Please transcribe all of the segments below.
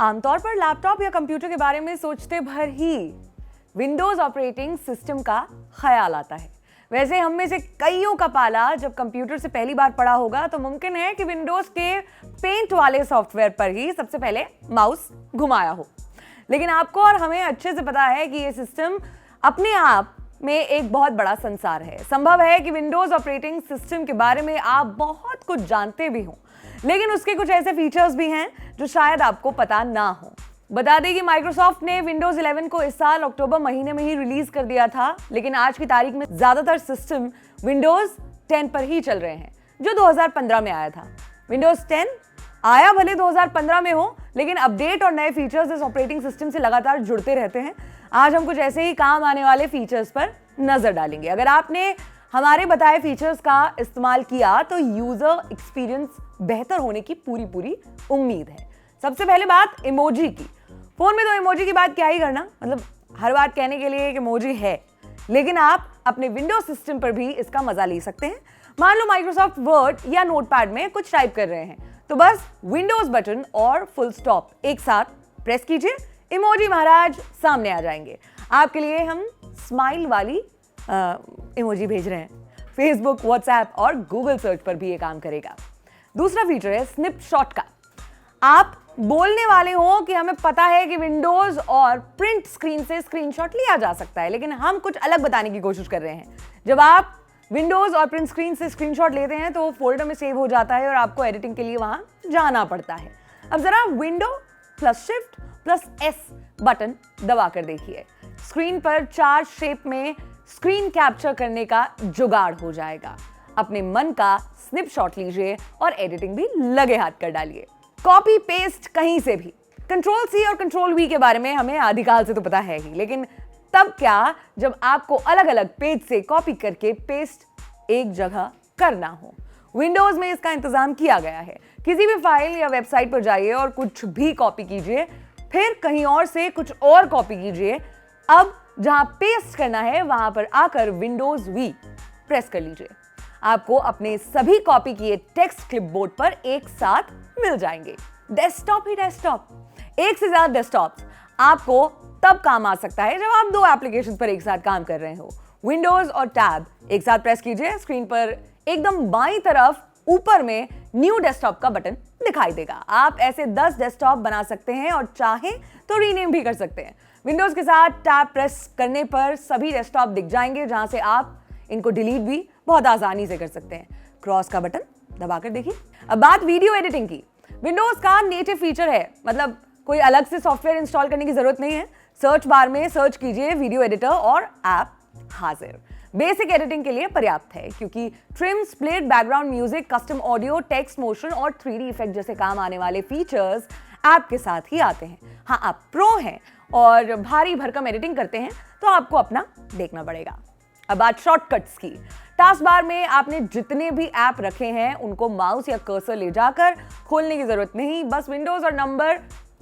आमतौर पर लैपटॉप या कंप्यूटर के बारे में सोचते भर ही विंडोज ऑपरेटिंग सिस्टम का ख्याल आता है। वैसे हम में से कईयों का पाला जब कंप्यूटर से पहली बार पड़ा होगा तो मुमकिन है कि विंडोज के पेंट वाले सॉफ्टवेयर पर ही सबसे पहले माउस घुमाया हो। लेकिन आपको और हमें अच्छे से पता है कि ये सिस्टम अपने आप में एक बहुत बड़ा संसार है। संभव है कि विंडोज ऑपरेटिंग सिस्टम के बारे में आप बहुत कुछ जानते भी हों, लेकिन उसके कुछ ऐसे फीचर्स भी हैं जो शायद आपको पता ना हो। बता दें कि माइक्रोसॉफ्ट ने विंडोज 11 को इस साल अक्टूबर महीने में ही रिलीज कर दिया था, लेकिन आज की तारीख में ज्यादातर सिस्टम विंडोज 10 पर ही चल रहे हैं, जो 2015 में आया था। विंडोज 10 आया भले 2015 में हो, लेकिन अपडेट और नए फीचर्स इस ऑपरेटिंग सिस्टम से लगातार जुड़ते रहते हैं। आज हम कुछ ऐसे ही काम आने वाले फीचर्स पर नजर डालेंगे। अगर आपने हमारे बताए फीचर्स का इस्तेमाल किया तो यूजर एक्सपीरियंस बेहतर होने की पूरी उम्मीद है। सबसे पहले बात इमोजी की। फोन में तो इमोजी की बात क्या ही करना, मतलब हर बात कहने के लिए एक इमोजी है, लेकिन आप अपने विंडोज सिस्टम पर भी इसका मजा ले सकते हैं। मान लो माइक्रोसॉफ्ट वर्ड या नोटपैड में कुछ टाइप कर रहे हैं, तो बस विंडोज बटन और फुल स्टॉप एक साथ प्रेस कीजिए, इमोजी महाराज सामने आ जाएंगे। आपके लिए हम स्माइल वाली इमोजी भेज रहे हैं। फेसबुक, व्हाट्सएप और गूगल सर्च पर भी ये काम करेगा। दूसरा फीचर है स्नैपशॉट का। आप बोलने वाले हो कि हमें पता है कि विंडोज और प्रिंट स्क्रीन से स्क्रीनशॉट लिया जा सकता है, लेकिन हम कुछ अलग बताने की कोशिश कर रहे हैं। जब आप विंडोज और प्रिंट स्क्रीन से स्क्रीनशॉट लेते हैं तो वो फोल्डर में सेव हो जाता है और आपको एडिटिंग के लिए वहां जाना पड़ता है। अब जरा window plus shift plus S button दबा कर देखिए, स्क्रीन पर 4 शेप में स्क्रीन कैप्चर करने का जुगाड़ हो जाएगा। अपने मन का स्नैपशॉट लीजिए और एडिटिंग भी लगे हाथ कर डालिए। कॉपी पेस्ट कहीं से भी। कंट्रोल सी और कंट्रोल वी के बारे में हमें आदिकाल से तो पता है ही, लेकिन तब क्या जब आपको अलग अलग पेज से कॉपी करके पेस्ट एक जगह करना हो। विंडोज में इसका इंतजाम किया गया है। किसी भी फाइल या वेबसाइट पर जाइए और कुछ भी कॉपी कीजिए, फिर कहीं और से कुछ और कॉपी कीजिए। अब जहां पेस्ट करना है वहां पर आकर विंडोज वी प्रेस कर लीजिए। आपको अपने सभी कॉपी किए टेक्स्ट क्लिपबोर्ड पर एक साथ मिल जाएंगे। डेस्कटॉप ही डेस्कटॉप, एक से ज्यादा डेस्कटॉप्स आपको तब काम आ सकता है जब आप 2 एप्लीकेशन पर एक साथ काम कर रहे हो। विंडोज और टैब एक साथ प्रेस कीजिए, स्क्रीन पर एकदम बाईं तरफ ऊपर में न्यू डेस्कटॉप का बटन दिखाई देगा। आप ऐसे 10 डेस्कटॉप बना सकते हैं और चाहें तो रीनेम भी कर सकते हैं। विंडोज के साथ टैब प्रेस करने पर सभी डेस्कटॉप दिख जाएंगे, जहां से आप इनको डिलीट भी बहुत आसानी से कर सकते हैं। क्रॉस का बटन दबाकर देखिए। अब बात वीडियो एडिटिंग की। विंडोज का नेटिव फीचर है, मतलब कोई अलग से सॉफ्टवेयर इंस्टॉल करने की जरूरत नहीं है। सर्च बार में सर्च कीजिए वीडियो एडिटर और ऐप हाजिर। बेसिक एडिटिंग के लिए पर्याप्त है, क्योंकि trim, split, background music, custom audio, text, motion और 3D इफेक्ट जैसे काम आने वाले फीचर्स ऐप के साथ ही आते हैं। हाँ, आप प्रो हैं और भारी भरकम एडिटिंग करते हैं तो आपको अपना देखना पड़ेगा। अब बात शॉर्टकट्स की। टास्क बार में आपने जितने भी ऐप रखे हैं उनको माउस या कर्सर ले जाकर खोलने की जरूरत नहीं, बस विंडोज और नंबर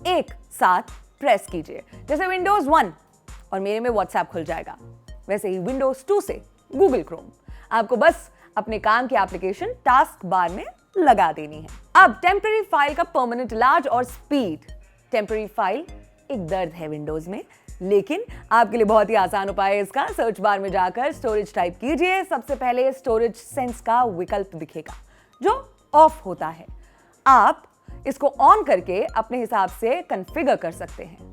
एक साथ प्रेस कीजिए। जैसे विंडोज 1 और मेरे में व्हाट्सएप खुल जाएगा, वैसे ही विंडोज 2 से गूगल क्रोम। आपको बस अपने काम की एप्लीकेशन टास्क बार में लगा देनी है। अब टेम्पररी फाइल का परमानेंट इलाज और स्पीड। टेम्पररी फाइल एक दर्द है विंडोज में, लेकिन आपके लिए बहुत ही आसान उपाय है इसका। सर्च बार में जाकर स्टोरेज टाइप कीजिए। सबसे पहले स्टोरेज सेंस का विकल्प दिखेगा जो ऑफ होता है। आप इसको ऑन करके अपने हिसाब से कॉन्फ़िगर कर सकते हैं।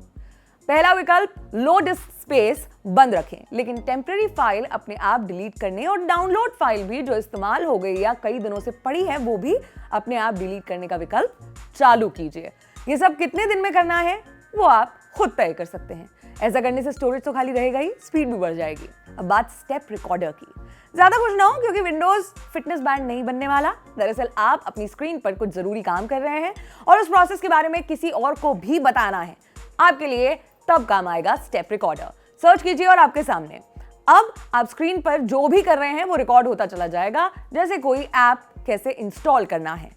पहला विकल्प लो डिस्क स्पेस बंद रखें, लेकिन टेम्पररी फाइल अपने आप डिलीट करने और डाउनलोड फाइल भी जो इस्तेमाल हो गई या कई दिनों से पड़ी है वो भी अपने आप डिलीट करने का विकल्प चालू कीजिए। ये सब कितने दिन में करना है वो आप खुद तय कर सकते हैं। ऐसा करने से स्टोरेज तो खाली रहेगा ही, स्पीड भी बढ़ जाएगी। अब बात स्टेप रिकॉर्डर की। ज्यादा कुछ ना हो, क्योंकि विंडोज फिटनेस बैंड नहीं बनने वाला। दरअसल आप अपनी स्क्रीन पर कुछ जरूरी काम कर रहे हैं और उस प्रोसेस के बारे में किसी और को भी बताना है। आपके लिए तब काम आएगा स्टेप रिकॉर्डर। सर्च कीजिए और आपके सामने अब आप स्क्रीन पर जो भी कर रहे हैं वो रिकॉर्ड होता चला जाएगा, जैसे कोई ऐप कैसे इंस्टॉल करना है।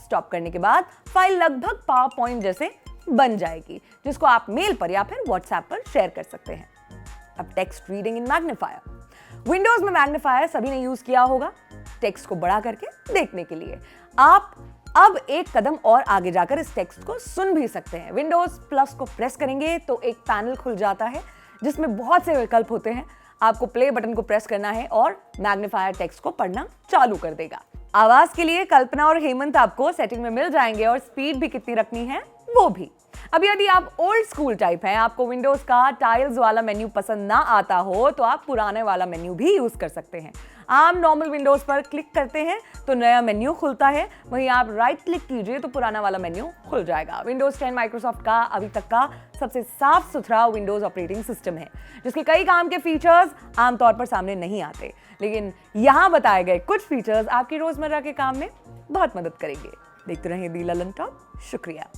स्टॉप करने के बाद फाइल लगभग पावर पॉइंट जैसे बन जाएगी, जिसको आप मेल पर या फिर व्हाट्सएप पर शेयर कर सकते हैं। अब text reading in magnifier. Windows में मैग्नीफायर सभी ने यूज किया होगा टेक्स्ट को बड़ा करके देखने के लिए। आप अब एक कदम और आगे जाकर इस टेक्स्ट को सुन भी सकते हैं। विंडोज प्लस को प्रेस करेंगे तो एक पैनल खुल जाता है जिसमें बहुत से विकल्प होते हैं। आपको प्ले बटन को प्रेस करना है और मैग्नीफायर टेक्स्ट को पढ़ना चालू कर देगा। आवाज के लिए कल्पना और हेमंत आपको सेटिंग में मिल जाएंगे और स्पीड भी कितनी रखनी है वो भी। अब यदि आप ओल्ड स्कूल टाइप हैं, आपको विंडोज का टाइल्स वाला मेन्यू पसंद ना आता हो, तो आप पुराने वाला मेन्यू भी यूज कर सकते हैं। आम नॉर्मल विंडोज पर क्लिक करते हैं तो नया मेन्यू खुलता है, वहीं आप राइट क्लिक कीजिए तो पुराना वाला मेन्यू खुल जाएगा। विंडोज 10 माइक्रोसॉफ्ट का अभी तक का सबसे साफ सुथरा विंडोज ऑपरेटिंग सिस्टम है, जिसके कई काम के फीचर्स आमतौर पर सामने नहीं आते, लेकिन यहाँ बताए गए कुछ फीचर्स आपकी रोजमर्रा के काम में बहुत मदद करेंगे। देखते रहिए दी ललन टॉप। शुक्रिया।